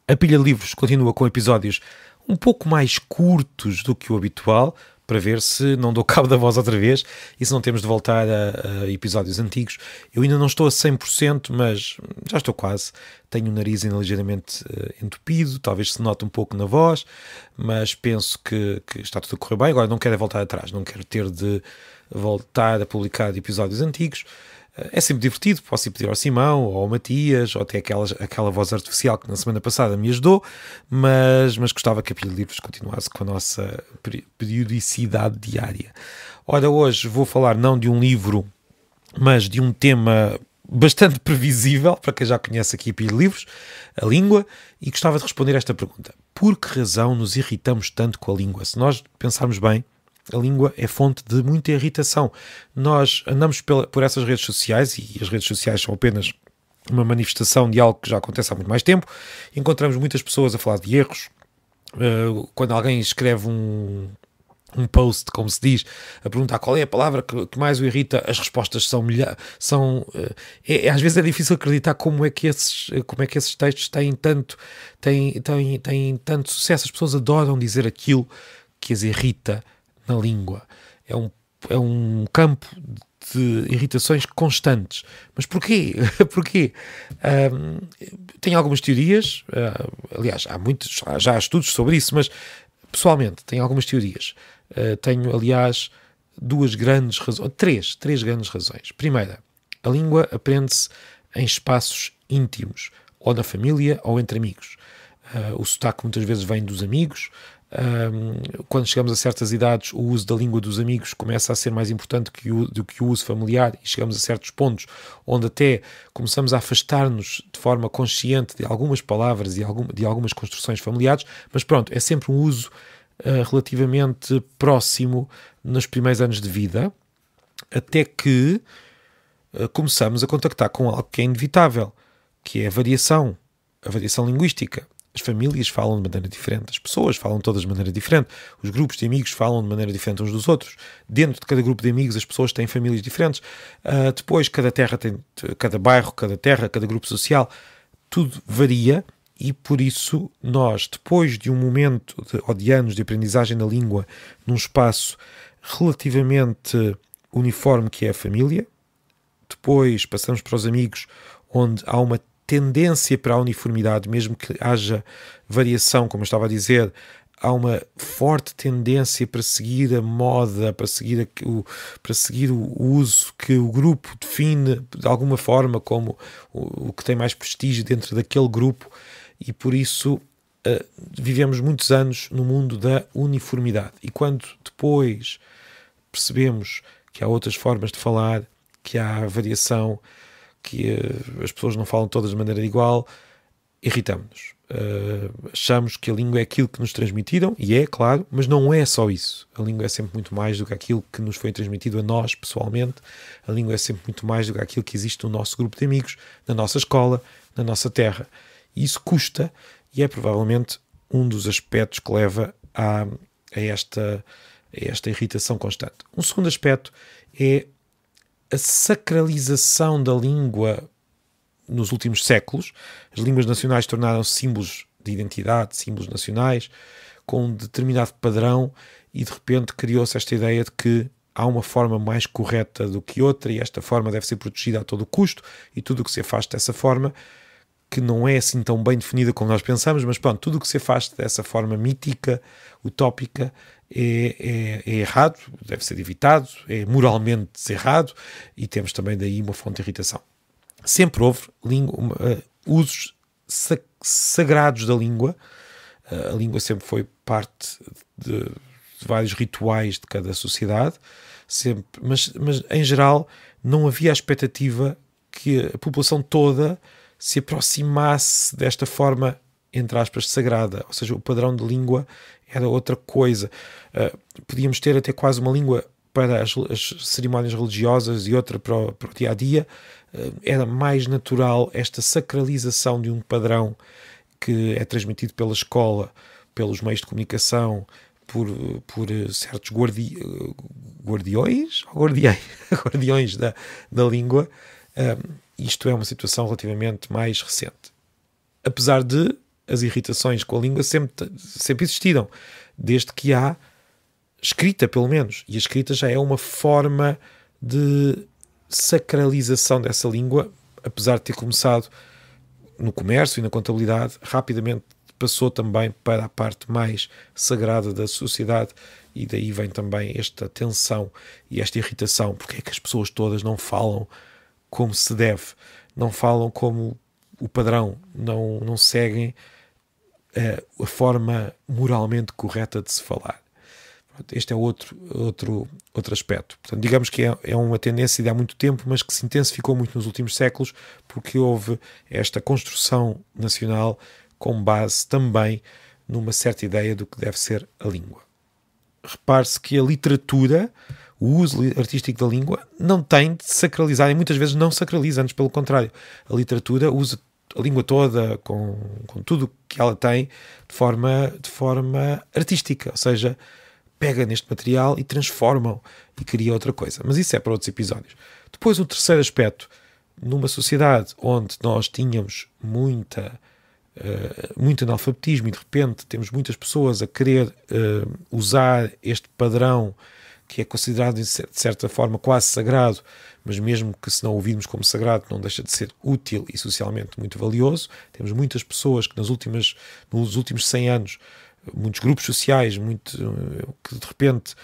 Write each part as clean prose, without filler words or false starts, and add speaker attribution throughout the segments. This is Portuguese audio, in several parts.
Speaker 1: A pilha de livros continua com episódios um pouco mais curtos do que o habitual, para ver se não dou cabo da voz outra vez e se não temos de voltar a episódios antigos. Eu ainda não estou a 100%, mas já estou quase. Tenho o nariz ainda ligeiramente entupido, talvez se note um pouco na voz, mas penso que está tudo a correr bem. Agora não quero voltar atrás, não quero ter de voltar a publicar episódios antigos. É sempre divertido, posso ir pedir ao Simão ou ao Matias, ou até aquela voz artificial que na semana passada me ajudou, mas gostava que a pilha de livros continuasse com a nossa periodicidade diária. Ora, hoje vou falar não de um livro, mas de um tema bastante previsível, para quem já conhece aqui a pilha de livros, a língua, e gostava de responder esta pergunta. Por que razão nos irritamos tanto com a língua? Se nós pensarmos bem, a língua é fonte de muita irritação. Nós andamos por essas redes sociais, e as redes sociais são apenas uma manifestação de algo que já acontece há muito mais tempo. Encontramos muitas pessoas a falar de erros. Quando alguém escreve um post, como se diz, a perguntar qual é a palavra que mais o irrita, as respostas às vezes é difícil acreditar como é que esses textos têm tanto sucesso. As pessoas adoram dizer aquilo que as irrita na língua. É um campo de irritações constantes. Mas porquê? Porquê? Tem algumas teorias, aliás, já há estudos sobre isso, mas pessoalmente tenho algumas teorias. Tenho, aliás, três grandes razões. Primeira, a língua aprende-se em espaços íntimos, ou na família ou entre amigos. O sotaque muitas vezes vem dos amigos. Quando chegamos a certas idades, o uso da língua dos amigos começa a ser mais importante do que o uso familiar, e chegamos a certos pontos onde até começamos a afastar-nos de forma consciente de algumas palavras e de algumas construções familiares, mas pronto, é sempre um uso relativamente próximo nos primeiros anos de vida, até que começamos a contactar com algo que é inevitável, que é a variação linguística. As famílias falam de maneira diferente, as pessoas falam todas de maneira diferente, os grupos de amigos falam de maneira diferente uns dos outros. Dentro de cada grupo de amigos as pessoas têm famílias diferentes. Depois cada terra tem, cada bairro, cada terra, cada grupo social, tudo varia, e por isso nós, depois de um momento ou de anos de aprendizagem da língua num espaço relativamente uniforme que é a família, depois passamos para os amigos, onde há uma tendência para a uniformidade, mesmo que haja variação, como eu estava a dizer, há uma forte tendência para seguir a moda, para seguir o uso que o grupo define de alguma forma como o que tem mais prestígio dentro daquele grupo, e por isso vivemos muitos anos no mundo da uniformidade. E quando depois percebemos que há outras formas de falar, que há variação, que as pessoas não falam todas de maneira igual, irritamos-nos. Achamos que a língua é aquilo que nos transmitiram, e é, claro, mas não é só isso. A língua é sempre muito mais do que aquilo que nos foi transmitido a nós, pessoalmente. A língua é sempre muito mais do que aquilo que existe no nosso grupo de amigos, na nossa escola, na nossa terra. E isso custa, e é provavelmente um dos aspectos que leva a esta irritação constante. Um segundo aspecto é a sacralização da língua nos últimos séculos. As línguas nacionais tornaram-se símbolos de identidade, símbolos nacionais, com um determinado padrão, e de repente criou-se esta ideia de que há uma forma mais correta do que outra, e esta forma deve ser protegida a todo custo, e tudo o que se afaste dessa forma, que não é assim tão bem definida como nós pensamos, mas pronto, tudo o que se afaste dessa forma mítica, utópica, é errado, deve ser evitado, é moralmente errado, e temos também daí uma fonte de irritação. Sempre houve usos sagrados da língua. A língua sempre foi parte de vários rituais de cada sociedade, sempre, mas em geral não havia a expectativa que a população toda se aproximasse desta forma, entre aspas, sagrada. Ou seja, o padrão de língua era outra coisa. Podíamos ter até quase uma língua para as cerimónias religiosas e outra para o dia-a-dia. Era mais natural esta sacralização de um padrão que é transmitido pela escola, pelos meios de comunicação, por certos guardiões da língua. Isto é uma situação relativamente mais recente. Apesar de as irritações com a língua sempre existiram, desde que há escrita, pelo menos. E a escrita já é uma forma de sacralização dessa língua, apesar de ter começado no comércio e na contabilidade, rapidamente passou também para a parte mais sagrada da sociedade, e daí vem também esta tensão e esta irritação, porque é que as pessoas todas não falam como se deve, não falam como o padrão, não seguem a forma moralmente correta de se falar. Este é outro aspecto. Portanto, digamos que é uma tendência de há muito tempo, mas que se intensificou muito nos últimos séculos, porque houve esta construção nacional com base também numa certa ideia do que deve ser a língua. Repare-se que a literatura, o uso artístico da língua, não tem de sacralizar, e muitas vezes não sacraliza, antes pelo contrário. A literatura usa a língua toda, com tudo o que ela tem, de forma artística, ou seja, pega neste material e transformam e cria outra coisa. Mas isso é para outros episódios. Depois, o terceiro aspecto, numa sociedade onde nós tínhamos muito analfabetismo e de repente temos muitas pessoas a querer usar este padrão que é considerado de certa forma quase sagrado, mas mesmo que se não o ouvirmos como sagrado não deixa de ser útil e socialmente muito valioso. Temos muitas pessoas que nos últimos 100 anos, muitos grupos sociais que de repente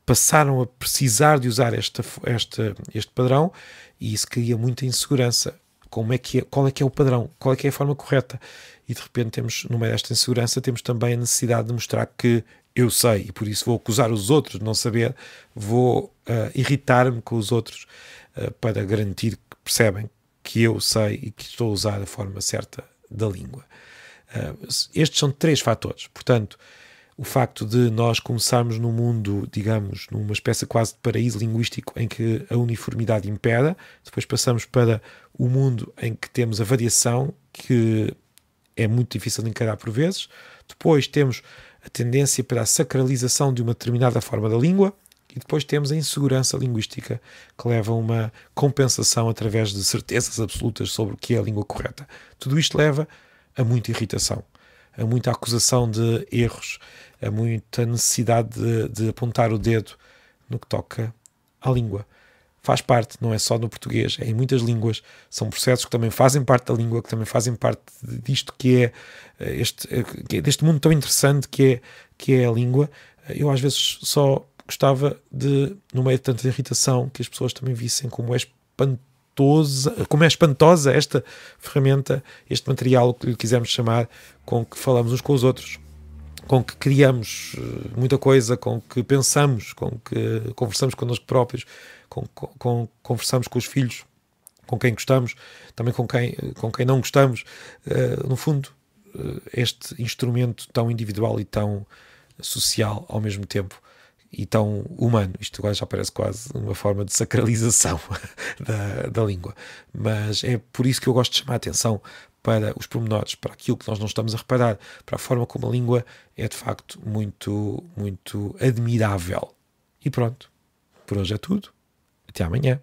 Speaker 1: passaram a precisar de usar este padrão, e isso cria muita insegurança. Qual é que é o padrão? Qual é que é a forma correta? E de repente temos, no meio desta insegurança, temos também a necessidade de mostrar que eu sei, e por isso vou acusar os outros de não saber, vou irritar-me com os outros para garantir que percebem que eu sei e que estou a usar a forma certa da língua. Estes são 3 fatores. Portanto, o facto de nós começarmos num mundo, digamos, numa espécie quase de paraíso linguístico em que a uniformidade impera, depois passamos para o mundo em que temos a variação, que é muito difícil de encarar por vezes. Depois temos a tendência para a sacralização de uma determinada forma da língua, e depois temos a insegurança linguística, que leva a uma compensação através de certezas absolutas sobre o que é a língua correta. Tudo isto leva a muita irritação, a muita acusação de erros, a muita necessidade de apontar o dedo no que toca à língua. Faz parte, não é só no português, é em muitas línguas, são processos que também fazem parte da língua, que também fazem parte disto que é deste mundo tão interessante que é a língua. Eu às vezes só gostava de, no meio de tanta irritação, que as pessoas também vissem como é espantosa esta ferramenta, este material, o que lhe quisermos chamar, com que falamos uns com os outros, com que criamos muita coisa, com que pensamos, com que conversamos connosco próprios, conversamos com os filhos, com quem gostamos, também com quem não gostamos. No fundo, este instrumento tão individual e tão social ao mesmo tempo, e tão humano. Isto agora já parece quase uma forma de sacralização da língua. Mas é por isso que eu gosto de chamar a atenção para os pormenores, para aquilo que nós não estamos a reparar, para a forma como a língua é de facto muito, muito admirável. E pronto, por hoje é tudo. Até amanhã.